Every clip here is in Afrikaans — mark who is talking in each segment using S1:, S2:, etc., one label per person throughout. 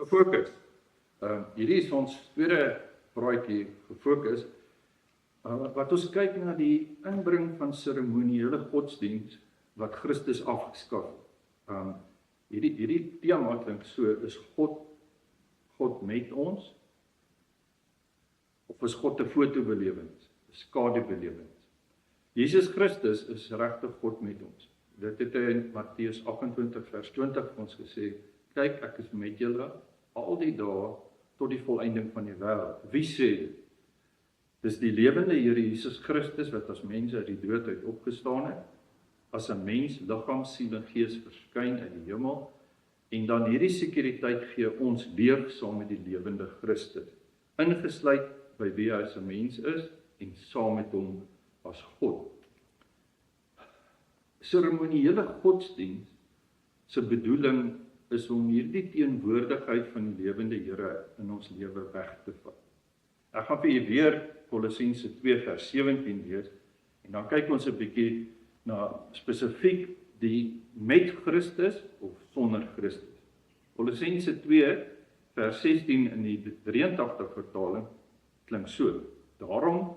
S1: gefokus. Hierdie is ons tweede praatjie gefokus, wat ons kyk na die inbring van seremoniële godsdienst wat Christus afgeskaf het. Hierdie tema klink so, is God met ons, of is God 'n fotobelewings, 'n skadubelewings? Jesus Christus is regtig God met ons. Dit het hy in Matteus 28 vers 20 vir ons gesê, kyk, ek is met julle al die dae tot die volëinding van die wêreld. Wie sê dit? Dis die lewende Here Jesus Christus wat as mens uit die dood uit opgestaan het, as 'n mens, liggaam, siel en gees verskyn uit die hemel, en dan hierdie sekuriteit gee ons leef saam met die lewende Christus, ingesluit by wie hy as 'n mens is, en saam met hom as God. Seremoniële godsdienst se bedoeling is om hierdie teenwoordigheid van die lewende Here in ons lewe weg te vat. Ek gaan vir julle weer Kolossense 2 vers 17 lees, en dan kyk ons 'n bietjie na spesifiek die met Christus of sonder Christus. Kolossense 2 vers 16 in die 83 vertaling klink so: Daarom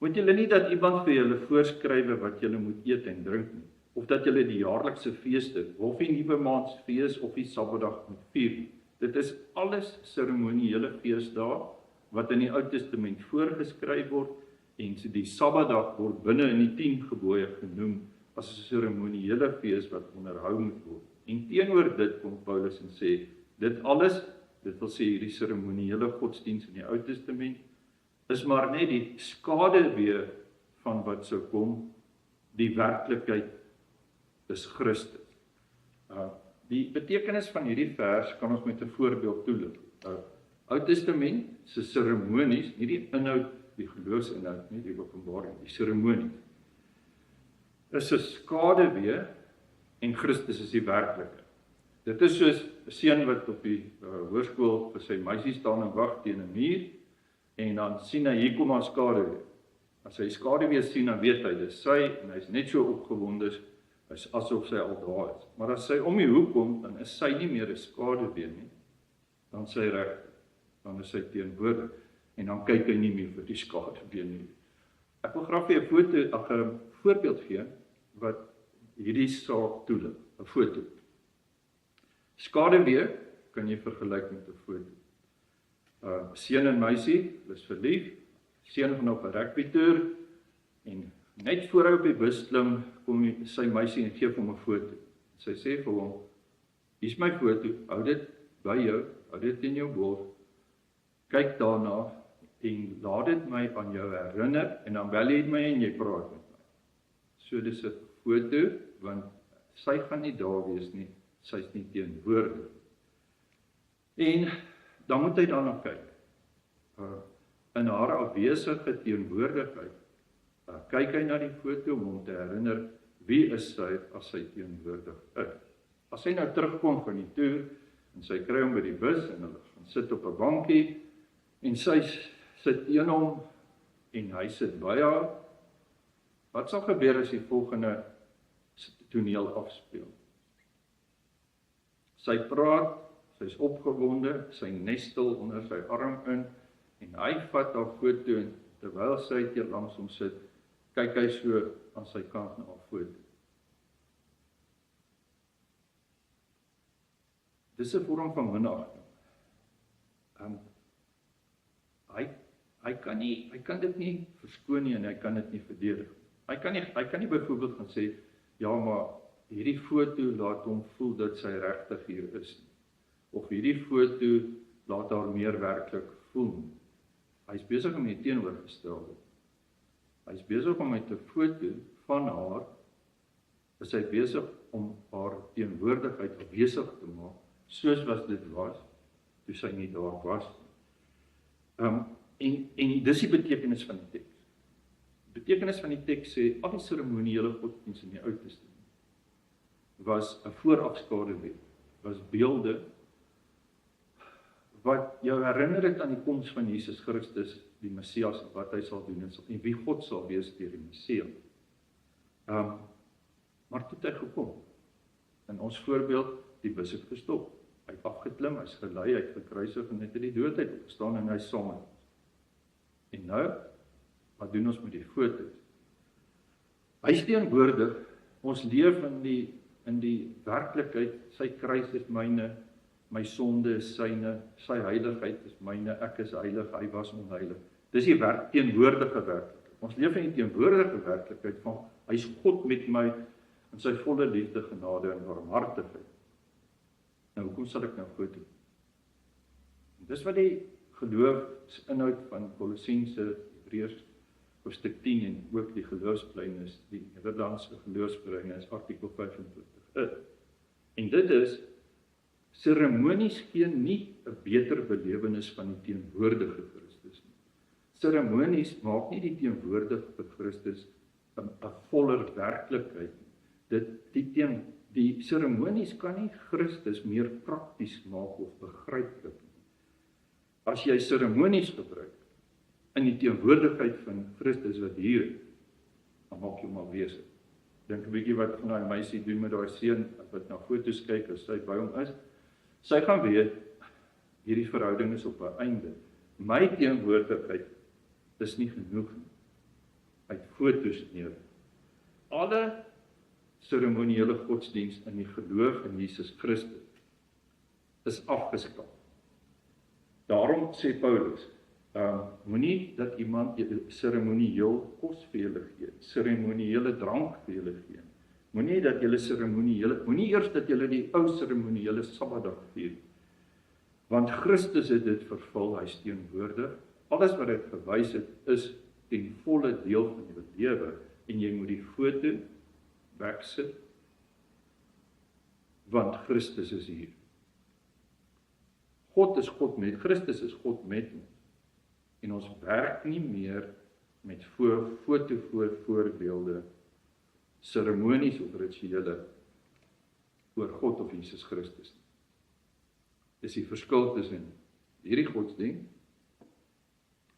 S1: moet julle nie dat iemand vir julle voorskrywe wat julle moet eet en drink nie, of dat julle die jaarlikse feeste, of die nuwe maansfees of die Sabbatdag moet vier. Dit is alles seremoniële feesdae wat in die Ou Testament voorgeskryf word, en die Sabbatdag word binne in die 10 gebooie genoem as 'n seremoniële fees wat onderhou moet word. En teenoor dit kom Paulus en sê, dit alles, dit wil sê hierdie seremoniële godsdienst in die Ou Testament, is maar net die skaduwee van wat sou kom. Die werklikheid is Christus. Die betekenis van hierdie vers kan ons met 'n voorbeeld toelig. Ou Testament se seremonies, nie die inhoud, die geloofsinhoud, nie die openbaring, die seremonies, is 'n skaduwee en Christus is die werklike. Dit is soos 'n seun wat op die hoërskool vir sy meisie staan en wag teen 'n muur, en dan sien hy, hier kom haar skaduwee. As hy skaduwee sien, dan weet hy, dis sy, en hy is net so opgewonde, asof sy al daar is. Maar as sy om die hoek kom, dan is sy nie meer 'n skaduwee nie, dan is sy reg, dan is sy teenwoordig, en dan kyk hy nie meer vir die skaduwee nie. Ek wil graag vir 'n voorbeeld gee, wat hierdie saak toelig, 'n foto. Skaduwee kan jy vergelyk met 'n foto. Seun en meisie, is verlief, seun gaan op 'n rugbytoer, en net voor hy op die bus klim, kom sy meisie en gee vir hom 'n foto. Sy sê vir hom, hier's my foto, hou dit by jou, hou dit in jou bors, kyk daarna, en laat dit my aan jou herinner, en dan bel jy my en jy praat met my. So dis 'n foto, want sy gaan nie daar wees nie, sy's nie teenwoordig. En dan moet hy daarna kyk. In haar afwesige teenwoordigheid, kyk hy na die foto om hom te herinner, wie is sy as sy teenwoordig is. As hy nou terugkom van die toer, en sy kry hom by die bus, en hulle gaan sit op 'n bankie, en sy sit teen hom, en hy sit by haar, wat sal gebeur as die volgende toneel afspeel? Sy praat, sy is opgewonde, sy nestel onder sy arm in, en hy vat haar foto, en terwyl sy hier langs hom sit, kyk hy so aan sy kant na haar foto. Dis 'n vorm van minagting. Hy kan dit nie verskoon nie, en hy kan dit nie verdedig. Hy kan nie byvoorbeeld gaan sê, ja, maar hierdie foto laat hom voel dat sy regtig hier is nie. Of hierdie foto laat haar meer werklik voel. Hy is besig om die teenoorgestelde. Hy is besig om met 'n foto van haar, is hy besig om haar teenwoordigheid afwesig te maak, soos wat dit was, toe sy nie daar was nie. En dis die betekenis van die teks. Die betekenis van die teks sê, al die seremoniële godsdienste in die Ou Testament was 'n voorafskaduwee, was beelde wat jou herinner het aan die koms van Jesus Christus, die Messias, wat hy sal doen, en wie God sal wees deur die Messias. Maar toe het hy gekom. In ons voorbeeld, die bus het gestop. Hy het afgeklim, hy's gelei, hy het gekruisig en het uit die dood uit opgestaan en hy is saam met ons. En nou, wat doen ons met die foto's? Hy is teenwoordig, ons leef in die werklikheid, sy kruis is myne, my sonde is syne, sy heiligheid is myne, ek is heilig, hy was onheilig. Dis die teenwoordige werklikheid. Ons leef in die teenwoordige werklikheid van, hy is God met my, in sy volle liefde, genade en barmhartigheid. Nou, hoekom sal ek nou foto? Dis wat die geloofsinhoud van Kolossense, Hebreërs hoofstuk 10 en ook die geloofsplein die Nederlandse geloofsberinge is artikel 25 En dit is, seremonies gee nie 'n beter belewenis van die teenwoordige Christus nie. Seremonies maak nie die teenwoordige Christus 'n voller werklikheid nie. Die seremonies kan nie Christus meer prakties maak of begryplik nie. As jy seremonies gebruik in die teenwoordigheid van Christus wat hier is, dan maak jy hom al wesig. Dink 'n bietjie wat van daai meisie doen met daai seun wat na foto's kyk as sy by hom is. Sy gaan weet, hierdie verhouding is op 'n einde. My teenwoordigheid is nie genoeg nie. Hy het foto's neer. Alle seremoniële godsdienst in die geloof in Jesus Christus is afgeskaf. Daarom sê Paulus, moenie dat iemand seremonieel kos vir julle gee, seremoniële drank vir julle gee. Moenie eers dat julle die ou seremoniële Sabbatdag vier. Want Christus het dit vervul, hy is teenwoordig. Alles wat hy gewys het, is ten volle deel van jou lewe en jy moet die foto wegsit, want Christus is hier. God is God met, Christus is God met ons. En ons werk nie meer met voorbeelde, seremonies of rituele oor God of Jesus Christus. Dis die verskil tussen hierdie godsdienst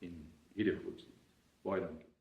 S1: en hierdie godsdienst. Baie dankie.